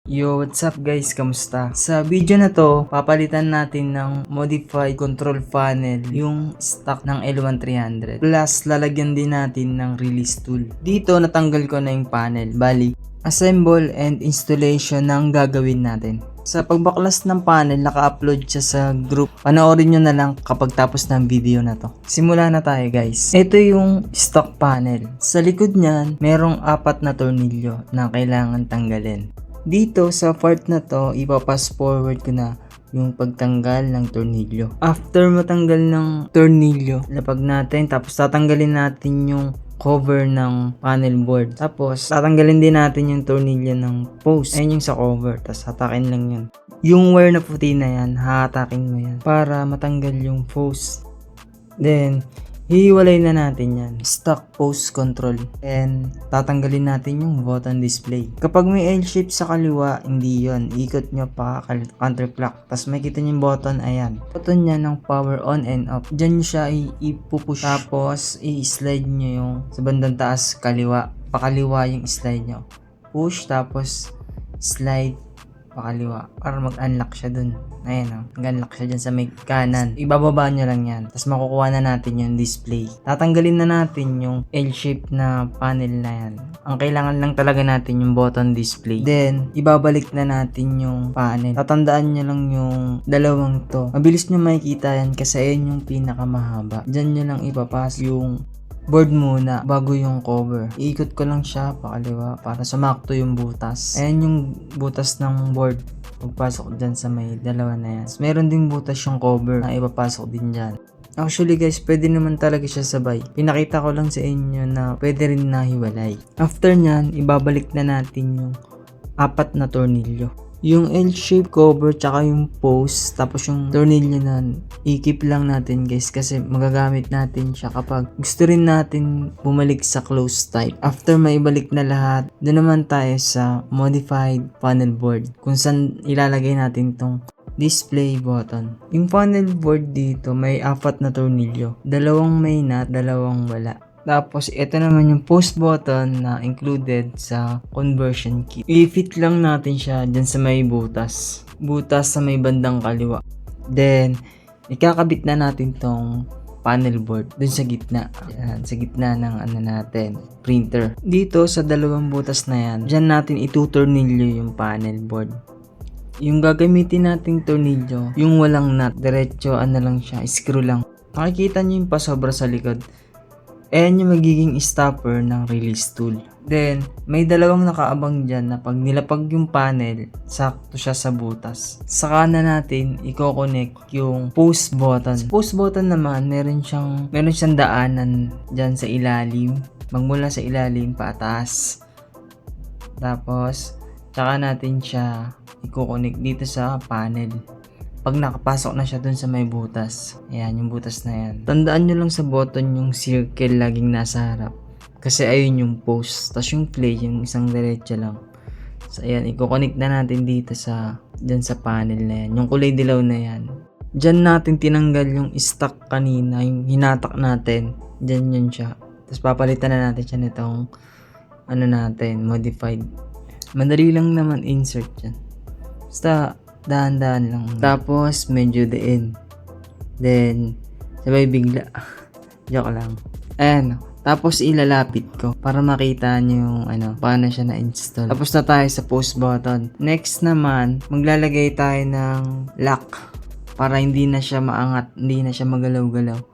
Yo, what's up guys? Kamusta? Sa video na to, papalitan natin ng modified control panel yung stock ng L1300. Plus, lalagyan din natin ng release tool. Dito, natanggal ko na yung panel. Bali, assemble and installation ng gagawin natin. Sa pagbaklas ng panel, naka-upload siya sa group. Panoorin nyo na lang kapag tapos ng video na to. Simula na tayo guys. Ito yung stock panel. Sa likod niyan, merong 4 na tornilyo na kailangan tanggalin. Dito sa part na to, ipapass forward ko na yung pagtanggal ng tornilyo. After matanggal ng tornilyo, lapag natin, tapos tatanggalin natin yung cover ng panel board. Tapos tatanggalin din natin yung tornilyo ng post. Ayun yung sa cover, tapos hatakin lang yun. Yung wire na puti na yan, hatakin mo yan para matanggal yung post. Then, hihiwalay na natin yan. Stock post control. And tatanggalin natin yung button display. Kapag may L-shape sa kaliwa, hindi yon. Ikot nyo pa counterclock. Tapos makikita nyo yung button, ayan. Button niya ng power on and off. Diyan nyo siya ipupush. Tapos i-slide nyo yung sa bandang taas kaliwa. Pakaliwa yung slide nyo. Push tapos slide pakaliwa para mag-unlock siya dun. Ayan o, mag-unlock siya dyan sa may kanan. Ibababa nyo lang yan. Tapos makukuha na natin yung display. Tatanggalin na natin yung L-shape na panel na yan. Ang kailangan lang talaga natin yung button display. Then, ibabalik na natin yung panel. Tatandaan nyo lang yung dalawang to. Mabilis nyo makikita yan kasi ayun yung pinakamahaba. Dyan nyo lang ipapas yung board muna bago yung cover. Iikot ko lang siya pakaliwa para sumakto yung butas. Ayan yung butas ng board. Pagpasok dyan sa may dalawa na yan. Meron ding butas yung cover na ipapasok din dyan. Actually guys, pwede naman talaga siya sabay. Pinakita ko lang sa inyo na pwede rin nahiwalay. After nyan, ibabalik na natin yung 4 na tornilyo. Yung L-shape cover tsaka yung post tapos yung tornilyo na i-keep lang natin guys kasi magagamit natin siya kapag gusto rin natin bumalik sa close type. After maibalik na lahat, doon naman tayo sa modified panel board kung saan ilalagay natin tong display button. Yung panel board dito may 4 na tornilyo. 2 may nut, 2 wala. Tapos, ito naman yung post button na included sa conversion kit. I-fit lang natin siya dyan sa may butas. Butas sa may bandang kaliwa. Then, ikakabit na natin tong panel board dun sa gitna. Yan, sa gitna ng natin, printer. Dito sa 2 butas na yan, dyan natin itutornilyo yung panel board. Yung gagamitin nating tornilyo, yung walang nut, diretso lang siya, screw lang. Makikita nyo yung pasobra sa likod. Ayan yung magiging stopper ng release tool. Then, may 2 nakaabang dyan na pag nilapag yung panel, sakto siya sa butas. Saka na natin i-connect yung post button. Sa post button naman, meron siyang daanan dyan sa ilalim. Magmula sa ilalim pataas. Tapos, saka natin siya i-connect dito sa panel. Pag nakapasok na siya dun sa may butas. Ayan, yung butas na yan. Tandaan nyo lang sa button yung circle laging nasa harap. Kasi ayun yung post. Tapos yung play, yung isang diretso lang. So ayan, i-connect na natin dito dyan sa panel na yan. Yung kulay dilaw na yan. Dyan natin tinanggal yung stock kanina. Yung hinatak natin. Dyan yun siya. Tapos papalitan na natin siya nitong modified. Madali lang naman insert yan. Basta dahan-dahan lang. Tapos, medyo diin. Then, sabay bigla. Joke lang. Ayan. Tapos, ilalapit ko para makita nyo yung paano siya na-install. Tapos na tayo sa post button. Next naman, maglalagay tayo ng lock para hindi na siya maangat, hindi na siya magalaw-galaw.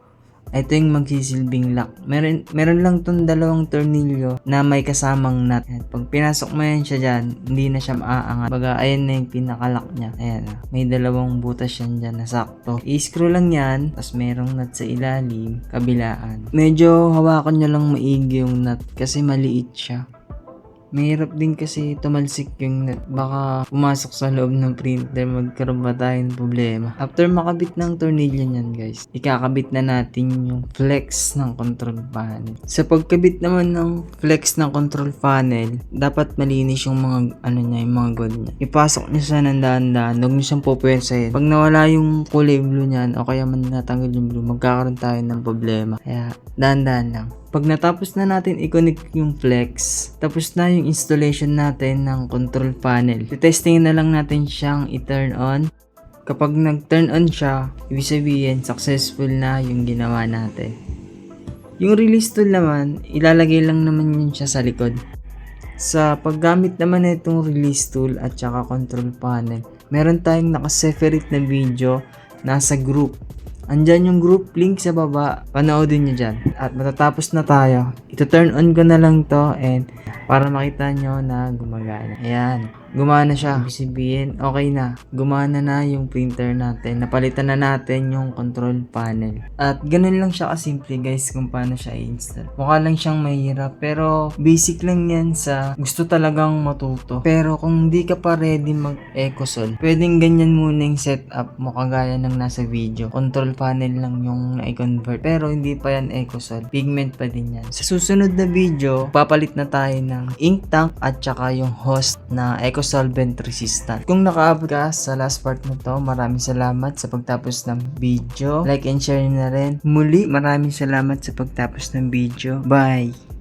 Ito yung magsisilbing lock. Meron lang tong 2 tornilyo na may kasamang nut. Pag pinasok mo yan siya dyan, hindi na siya maaangat. Baga, ayan na yung pinaka-lock niya. Ayan na. May 2 butas yan dyan na sakto. I-screw lang yan. Tapos merong nut sa ilalim, kabilaan. Medyo hawakan nyo lang maigi yung nut kasi maliit siya. Mahirap din kasi tumalsik yung nut. Baka pumasok sa loob ng printer, magkaroon ba tayo ng problema. After makabit ng tornilyo niyan guys, ikakabit na natin yung flex ng control panel. Sa pagkabit naman ng flex ng control panel, dapat malinis yung mga yung mga gold niya. Ipasok niyo siya ng dahan-dahan, huwag niyo siyang pupwersahin. Pag nawala yung kulay blue niyan, o kaya man natanggal yung blue, magkakaroon tayo ng problema. Kaya dahan-dahan lang. Pag natapos na natin i-connect yung flex, tapos na yung installation natin ng control panel. Testingin na lang natin siyang i-turn on. Kapag nag-turn on siya, ibig sabihin successful na yung ginawa natin. Yung release tool naman, ilalagay lang naman yun siya sa likod. Sa paggamit naman na itong release tool at saka control panel, meron tayong nakaseparate na video nasa group. Andyan yung group link sa baba, panoodin nyo dyan. At matatapos na tayo, ito-turn on ko na lang to and para makita nyo na gumagana. Ayan, gumana siya. Ibig sabihin, okay na. Gumana na yung printer natin. Napalitan na natin yung control panel. At ganun lang siya kasimple guys kung paano siya i-install. Mukha lang siyang mahirap pero basic lang yan sa gusto talagang matuto. Pero kung hindi ka pa ready mag-ecosol, pwedeng ganyan muna yung setup mo kagaya ng nasa video. Control panel lang yung na-convert. Pero hindi pa yan ecosol. Pigment pa din yan. Sa susunod na video, papalit na tayo ng ink tank at saka yung host na eco-solvent resistant. Kung nakaabot ka sa last part na to, maraming salamat sa pagtapos ng video. Like and share na rin. Muli, maraming salamat sa pagtapos ng video. Bye!